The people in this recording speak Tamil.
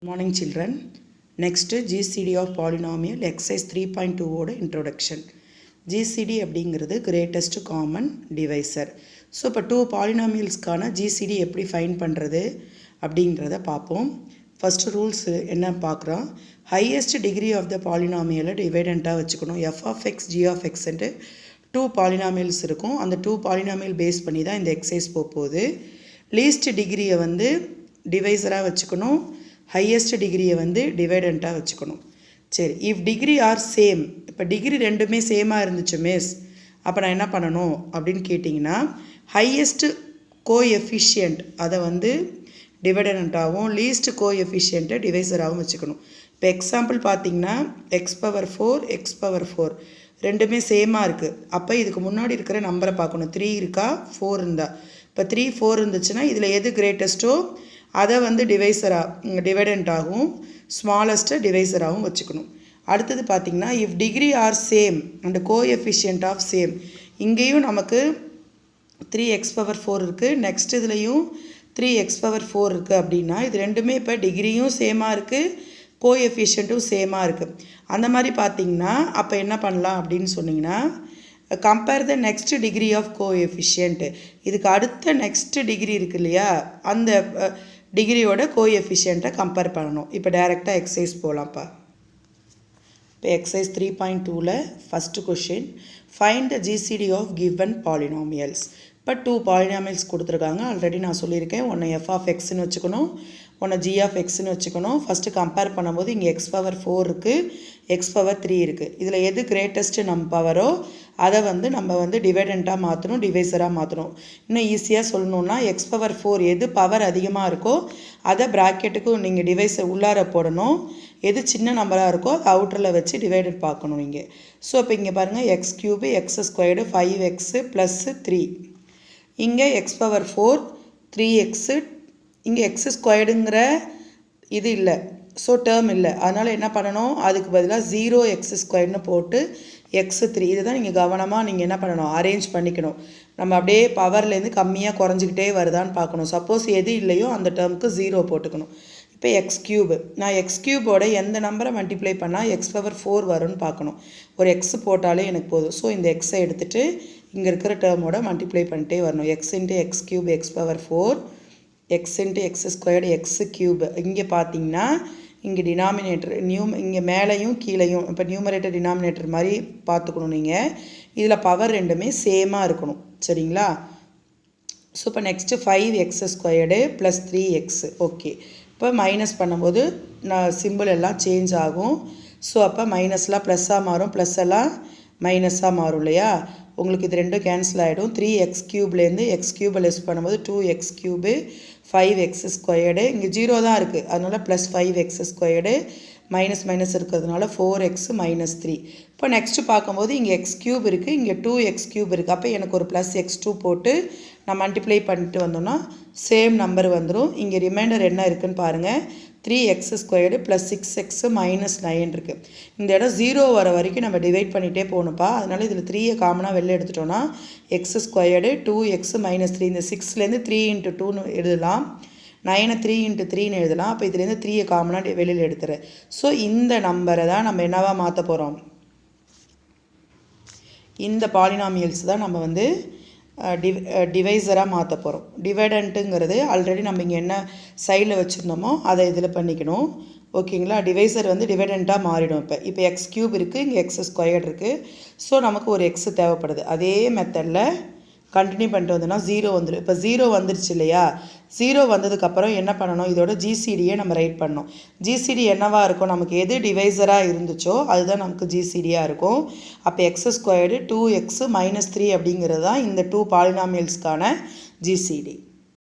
Good morning children. Next GCD of polynomial exercise 3.2 ஓட introduction. GCD அப்படிங்கிறது greatest common divisor. ஸோ இப்போ 2 polynomialsக்கான GCD எப்படி ஃபைண்ட் பண்ணுறது அப்படிங்கிறத பார்ப்போம். ஃபர்ஸ்ட் ரூல்ஸ் என்ன பார்க்குறோம். ஹையஸ்ட் டிகிரி ஆஃப் த பாலினாமியலை டிவைடண்ட்டாக வச்சுக்கணும். f of x g of x ன்ட்டு 2 polynomials இருக்கும். அந்த 2 பாலினாமியல் பேஸ் பண்ணி தான் இந்த எக்ஸசைஸ் போகுது. லீஸ்ட் டிகிரியை வந்து டிவைசராக வச்சுக்கணும். ஹையஸ்ட் டிகிரியை வந்து டிவைடண்ட்டாக வச்சுக்கணும். சரி, இஃப் டிகிரி ஆர் சேம், இப்போ டிகிரி ரெண்டுமே சேமாக இருந்துச்சு மிஸ், அப்போ நான் என்ன பண்ணணும் அப்படின்னு கேட்டிங்கன்னா, ஹையஸ்ட் கோஎஃபிஷியன்ட் அதை வந்து டிவைடண்ட்டாகவும் லீஸ்ட் கோஎஃபிஷியன்ட்டை டிவைசராகவும் வச்சுக்கணும். இப்போ எக்ஸாம்பிள் பார்த்திங்கன்னா x⁴ ரெண்டுமே சேமாக இருக்குது. அப்போ இதுக்கு முன்னாடி இருக்கிற நம்பரை பார்க்கணும். 3 இருக்கா 4 இருந்தால், இப்போ 3 4 இருந்துச்சுன்னா இதில் எது கிரேட்டஸ்ட்டோ அதை வந்து டிவைடண்ட்டாகவும் ஸ்மாலஸ்ட்டை டிவைசராகவும் வச்சுக்கணும். அடுத்தது பார்த்திங்கன்னா if degree are same and coefficient of same, இங்கேயும் நமக்கு 3x⁴ இருக்குது, நெக்ஸ்ட் இதுலேயும் 3x⁴ இருக்குது. அப்படின்னா இது ரெண்டுமே இப்போ டிகிரியும் சேமாக இருக்குது, கோஎஃபிஷியன்ட்டும் சேமாக இருக்குது. அந்த மாதிரி பார்த்திங்கன்னா அப்போ என்ன பண்ணலாம் அப்படின்னு சொன்னிங்கன்னா, compare the next degree of coefficient, இதுக்கு அடுத்த நெக்ஸ்ட் டிகிரி இருக்குது இல்லையா, அந்த டிகிரியோட கோஎஃபிஷியன்ட்டை கம்பேர் பண்ணணும். இப்போ டைரெக்டாக எக்ஸசைஸ் போகலாம்ப்பா. இப்போ எக்ஸசைஸ் 3.2ல் first question, find the GCD of given polynomials. இப்போ 2 பாலினாமியல்ஸ் கொடுத்துருக்காங்க. ஆல்ரெடி நான் சொல்லியிருக்கேன், ஒன்று f of xன்னு வச்சுக்கணும், ஒன்று g of xன்னு வச்சுக்கணும். ஃபஸ்ட்டு கம்பேர் பண்ணும்போது இங்கே x⁴ இருக்குது, x⁴ இருக்குது. இதில் எது கிரேட்டஸ்ட்டு நம்ம பவரோ அதை வந்து நம்ம வந்து டிவைடண்ட்டாக மாற்றணும், டிவைசராக மாற்றணும். இன்னும் ஈஸியாக சொல்லணுன்னா x⁴ எது பவர் அதிகமாக இருக்கோ அதை ப்ராக்கெட்டுக்கும் நீங்கள் டிவைஸை உள்ளார போடணும். எது சின்ன நம்பராக இருக்கோ அதை அவுட்டரில் வச்சு டிவைடட் பார்க்கணும் நீங்கள். ஸோ இப்போ இங்கே பாருங்கள், x³ x² 5x + 3, இங்கே x⁴ 3x, இங்கே x²ங்கிற இது இல்லை, ஸோ டேர்ம் இல்லை. அதனால் என்ன பண்ணணும், அதுக்கு பதிலாக 0x² போட்டு x3, இது தான் நீங்கள் கவனமாக நீங்கள் என்ன பண்ணணும், அரேஞ்ச் பண்ணிக்கணும். நம்ம அப்படியே பவர்லேருந்து கம்மியாக குறைஞ்சிக்கிட்டே வருதான்னு பார்க்கணும். சப்போஸ் எது இல்லையோ அந்த டேர்முக்கு 0 போட்டுக்கணும். இப்போ x³ நான் x³ எந்த நம்பரை மல்டிப்ளை பண்ணால் x⁴ வரும்னு பார்க்கணும். ஒரு x போட்டாலே எனக்கு போதும். ஸோ இந்த எக்ஸை எடுத்துகிட்டு இங்கே இருக்கிற டேர்மோட மல்டிப்ளை பண்ணிட்டே வரணும். x × x³ x⁴, x × x² x³. இங்கே பார்த்தீங்கன்னா இங்கே டினாமினேட்டர் இங்கே மேலேயும் கீழேயும், இப்போ நியூமரேட்டர் டினாமினேட்டர் மாதிரி பார்த்துக்கணும் நீங்கள். இதில் பவர் ரெண்டுமே சேமாக இருக்கணும், சரிங்களா? ஸோ இப்போ நெக்ஸ்ட்டு 5x² + 3x. ஓகே, இப்போ மைனஸ் பண்ணும்போது நான் சிம்பிள் எல்லாம் சேஞ்ச் ஆகும். ஸோ அப்போ மைனஸ்லாம் ப்ளஸ்ஸாக மாறும், ப்ளஸ் எல்லாம் மைனஸாக மாறும் இல்லையா? உங்களுக்கு இது ரெண்டும் கேன்சல் ஆகிடும். 3x³ x³ லெஸ் பண்ணும்போது 2x³ 5x², இங்கே 0 தான் இருக்குது, அதனால் +5x², மைனஸ் மைனஸ் இருக்கிறதுனால 4x - 3. இப்போ நெக்ஸ்ட்டு பார்க்கும்போது இங்கே x³ இருக்குது, இங்கே 2x³ இருக்குது. அப்போ எனக்கு ஒரு +x2 போட்டு நான் மல்டிப்ளை பண்ணிட்டு வந்தோன்னா சேம் நம்பர் வந்துடும். இங்கே ரிமைண்டர் என்ன இருக்குதுன்னு பாருங்கள், 3x² + 6x - 9 இருக்குது. இந்த இடம் 0 வர வரைக்கும் நம்ம டிவைட் பண்ணிகிட்டே போகணும்ப்பா. அதனால் இதில் 3 காமனாக வெளில எடுத்துட்டோன்னா x² 2x - 3, இந்த 6லேருந்து 3 × 2ன்னு எழுதலாம், 9 3 × 3ன்னு எழுதலாம். அப்போ இதுலேருந்து 3 காமனாக வெளியில் எடுத்துறேன். ஸோ இந்த நம்பரை தான் நம்ம என்னவா மாற்ற போகிறோம், இந்த பாலினாமியல்ஸ் தான் நம்ம வந்து டிவைசராக மாற்ற போகிறோம். டிவைடண்ட்டுங்கிறது ஆல்ரெடி நம்ம இங்கே என்ன சைடில் வச்சுருந்தோமோ அதை இதில் பண்ணிக்கணும், ஓகேங்களா? டிவைசர் வந்து டிவைடண்ட்டாக மாறிடும். இப்போ x³ இருக்குது, இங்கே x² இருக்குது. ஸோ நமக்கு ஒரு x தேவைப்படுது. அதே மெத்தடில் கண்டினியூ பண்ணிட்டு வந்தோன்னா 0 வந்துடும். இப்போ 0 வந்துருச்சு இல்லையா? 0 வந்ததுக்கப்புறம் என்ன பண்ணணும், இதோட ஜிசிடியை நம்ம ரைட் பண்ணணும். ஜிசிடி என்னவாக இருக்கும், நமக்கு எது டிவைசராக இருந்துச்சோ அதுதான் நமக்கு ஜிசிடியாக இருக்கும். அப்போ x² 2x - 3 அப்படிங்கிறது தான் இந்த 2 பாலினாமியல்ஸ்க்கான ஜிசிடி.